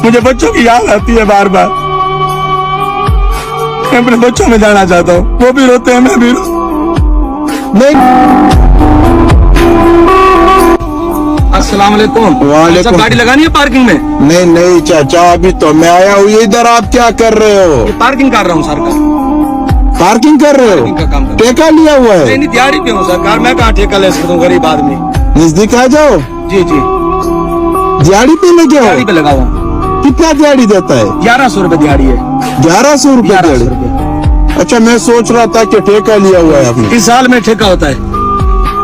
مجھے بچوں کی یاد آتی ہے بار بار. میں اپنے بچوں میں جانا چاہتا ہوں, وہ بھی روتے ہیں, میں بھی نہیں. السلام علیکم. وعلیکم. گاڑی لگانی ہے پارکنگ میں؟ نہیں چاچا, ابھی تو میں آیا ہوں ادھر. آپ کیا کر رہے ہو؟ پارکنگ کر رہا ہوں سر کا. پارکنگ کر رہے پارکنگ کا کام ہو؟ کر ٹھیکہ لیا ہوا ہے؟ نہیں, دیہڑی پہ ہوں سرکار. میں کہاں ٹھیکہ لے سکتا ہوں, غریب آدمی. نزدیک آ جاؤ. جی دیہڑی پہ لگے ہو؟ دیہڑی پہ لگا ہوا. کتنا دیہڑی دیتا ہے؟ 1100 روپے دیہڑی ہے. 1100 روپے 1100 دیہڑی. روپے. اچھا, میں سوچ رہا تھا کہ ٹھیکہ لیا ہوا ہے آپ نے. اس سال میں ٹھیکہ ہوتا ہے.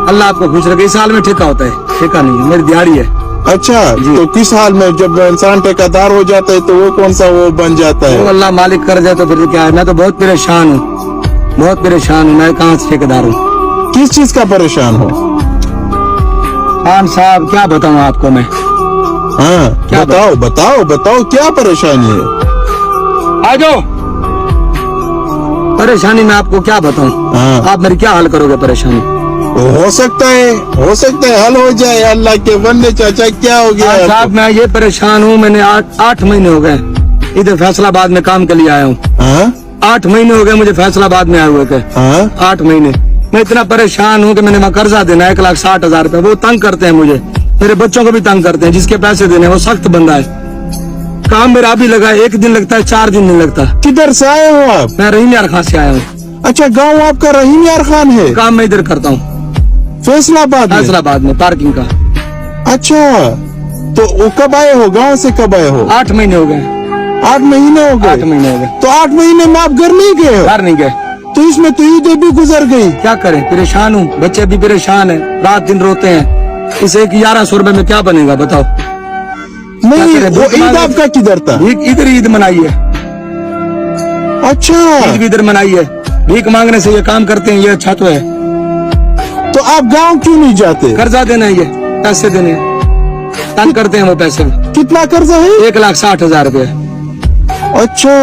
اللہ آپ کو خوش رکھے. اس سال میں ٹھیکہ ہوتا ہے, ٹھیکہ نہیں ہے, میری دیہڑی ہے. اچھا, تو کس حال میں جب انسان ٹھیکہ دار ہو جاتا ہے تو وہ کون سا وہ بن جاتا ہے؟ وہ اللہ مالک کر جائے تو پھر کیا ہے. میں تو بہت پریشان ہوں, بہت پریشان ہوں. میں کہاں سے ٹھیکہ دار ہوں؟ کس چیز کا پریشان ہو؟ خان صاحب کیا بتاؤں آپ کو میں. ہاں, کیا بتاؤ کیا پریشانی ہے؟ آ جاؤ. پریشانی میں آپ کو کیا بتاؤں؟ ہاں, آپ میری کیا حل کرو گے پریشانی؟ ہو سکتا ہے حل ہو جائے. اللہ کے بندے چاچا, کیا ہو گیا صاحب میں یہ پریشان ہوں. میں نے 8 مہینے ہو گئے ادھر فیصلہ آباد میں کام کے لیے آیا ہوں. 8 مہینے ہو گئے مجھے فیصلہ آباد میں آئے ہوئے تھے. 8 مہینے میں اتنا پریشان ہوں کہ میں نے وہاں قرضہ دینا 1,60,000 روپے. وہ تنگ کرتے ہیں مجھے, میرے بچوں کو بھی تنگ کرتے ہیں. جس کے پیسے دینے وہ سخت بندہ ہے. کام میرا ابھی لگا ہے, 1 دن لگتا ہے, 4 دن نہیں لگتا. کدھر سے آئے ہو آپ؟ میں رحیم یار خان سے آیا ہوں. اچھا, گاؤں آپ کا رحیم یار خان ہے؟ کام میں ادھر کرتا ہوں فیصلہ آباد میں پارکنگ کا. اچھا, تو وہ کب آئے ہو؟ گاؤں سے کب آئے ہو؟ 8 مہینے ہو گئے. 8 مہینے ہو 8 مہینے ہو گئے. تو 8 مہینے میں آپ گھر نہیں گئے ہو؟ گھر نہیں گئے. تو اس میں تو عیدیں بھی گزر گئی. کیا کریں, پریشان ہوں. بچے بھی پریشان ہیں, رات دن روتے ہیں. اس 1100 روپے میں کیا بنے گا بتاؤ؟ نہیں, وہ عید آپ کا کدھر تھا؟ ادھر عید منائی ہے. اچھا, عید بھی ادھر منائی ہے. بھیک مانگنے سے یہ کام کرتے ہیں, یہ اچھا تو ہے. تو آپ گاؤں کیوں نہیں جاتے؟ قرضہ دینا ہے, یہ پیسے دینے تنگ کرتے ہیں وہ پیسے. کتنا قرضہ ہے؟ 1,60,000 روپے. اچھا,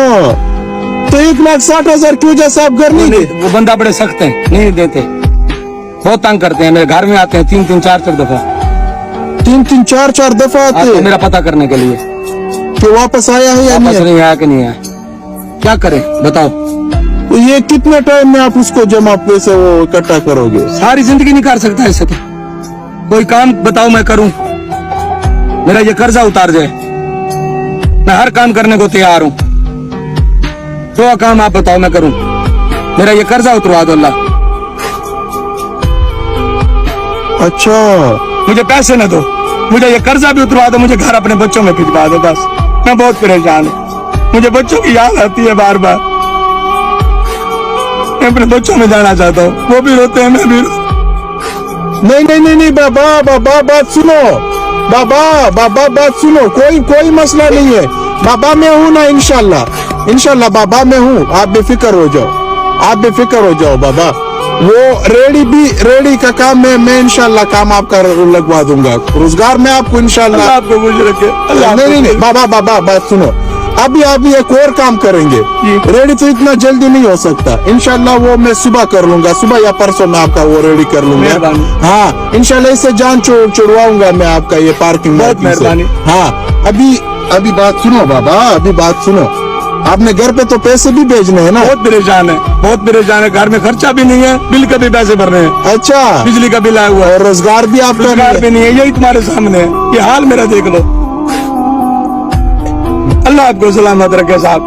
تو 1,60,000 کی وجہ سے آپ گھر نہیں گئے؟ وہ بندہ بڑے سخت ہیں, نہیں دیتے, بہت تنگ کرتے ہیں. میرے گھر میں آتے ہیں 3-3 4-4 دفعہ. 3-3 4-4 دفعہ آتے ہیں میرا پتہ کرنے کے لیے کہ واپس آیا ہے یا نہیں آیا کہ نہیں آیا. کیا کریں بتاؤ؟ تو یہ کتنے ٹائم میں آپ اس کو جمع پیسے وہ اکٹھا کرو گے؟ ساری زندگی نہیں کر سکتا ایسے. تو کوئی کام بتاؤ میں کروں, میرا یہ قرضہ اتار جائے. میں ہر کام کرنے کو تیار ہوں. جو کام آپ بتاؤ میں کروں. میرا یہ قرضہ اتروا دو اللہ. اچھا, مجھے پیسے نہ دو, مجھے یہ قرضہ بھی اتروا دو. مجھے گھر اپنے بچوں میں بھجوا دو بس. میں بہت پریشان ہوں. مجھے بچوں کی یاد آتی ہے بار بار. میں اپنے بچوں میں جانا چاہتا ہوں, وہ بھی روتے ہیں, میں بھی نہیں بابا بات سنو. بابا بات سنو. کوئی مسئلہ نہیں ہے. بابا میں ہوں نا, انشاءاللہ بابا میں ہوں. آپ بے فکر ہو جاؤ بابا. وہ ریڈی کا کام میں انشاءاللہ کام آپ کا لگوا دوں گا. روزگار میں آپ کو انشاءاللہ. آپ کو خوش رکھے. نہیں بابا بات سنو. ابھی ایک اور کام کریں گے. ریڈی تو اتنا جلدی نہیں ہو سکتا. انشاءاللہ وہ میں صبح کر لوں گا, صبح یا پرسوں میں آپ کا وہ ریڈی کر لوں گا. ہاں, انشاءاللہ اس سے جان چھڑواؤں گا میں آپ کا یہ پارکنگ. بہت مہربانی. ہاں, ابھی بات سنو بابا, بات سنو. آپ نے گھر پہ تو پیسے بھی بھیجنے ہیں نا؟ بہت پریشان ہے. گھر میں خرچہ بھی نہیں ہے, بل کا بھی پیسے بھرنے ہیں. اچھا, بجلی کا بل آیا ہوا ہے. روزگار بھی آپ کا بھی نہیں ہے. یہی تمہارے سامنے ہے, یہ حال میرا دیکھ لو. اللہ آپ کو سلامت رکھے صاحب.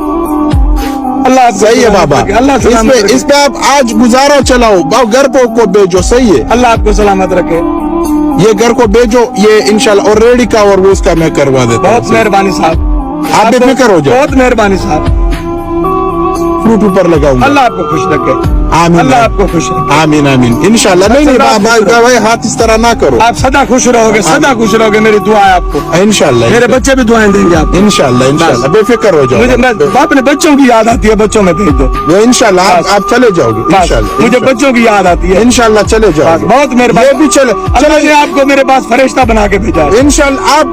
اللہ صحیح ہے بابا. اس پہ آپ آج گزارا چلاؤ. گھر کو بھیجو. صحیح ہے. اللہ آپ کو سلامت رکھے. یہ گھر کو بھیجو, یہ انشاءاللہ. اور ریڈی کا اور اس کا میں کروا دیتا ہوں. بہت مہربانی صاحب. آپ بے فکر ہو جاؤ. بہت مہربانی صاحب. فروٹ اوپر لگاؤں گا. اللہ آپ کو خوش رکھے. آمین. اللہ آپ کو خوش رکھے. آمین انشاءاللہ. نہیں بھائی, ہاتھ اس طرح نہ کرو. آپ سدا خوش رہو گے. میری دعا ہے آپ کو. انشاءاللہ. میرے بچے بھی دعائیں دیں گے آپ. انشاءاللہ بے فکر ہو جاؤ. مجھے اپنے بچوں کی یاد آتی ہے, بچوں میں بھیج دو. انشاءاللہ آپ چلے جاؤ گے. انشاءاللہ مجھے بچوں کی یاد آتی ہے. انشاءاللہ چلے جاؤ. بہت مہربانی. یہ بھی چلے آپ کو میرے پاس فرشتہ بنا کے بھیجا. انشاءاللہ آپ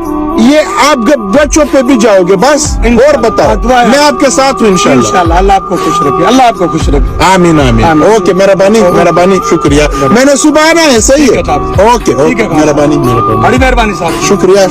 بچوں پہ بھی جاؤ گے بس. اور بتاؤ, میں آپ کے ساتھ ہوں انشاءاللہ. اللہ آپ کو خوش رکھے. اللہ آپ کو خوش رکھے. آمین. اوکے, مہربانی شکریہ. میں نے صبح آنا ہے. صحیح ہے. اوکے, مہربانی. بڑی مہربانی صاحب. شکریہ.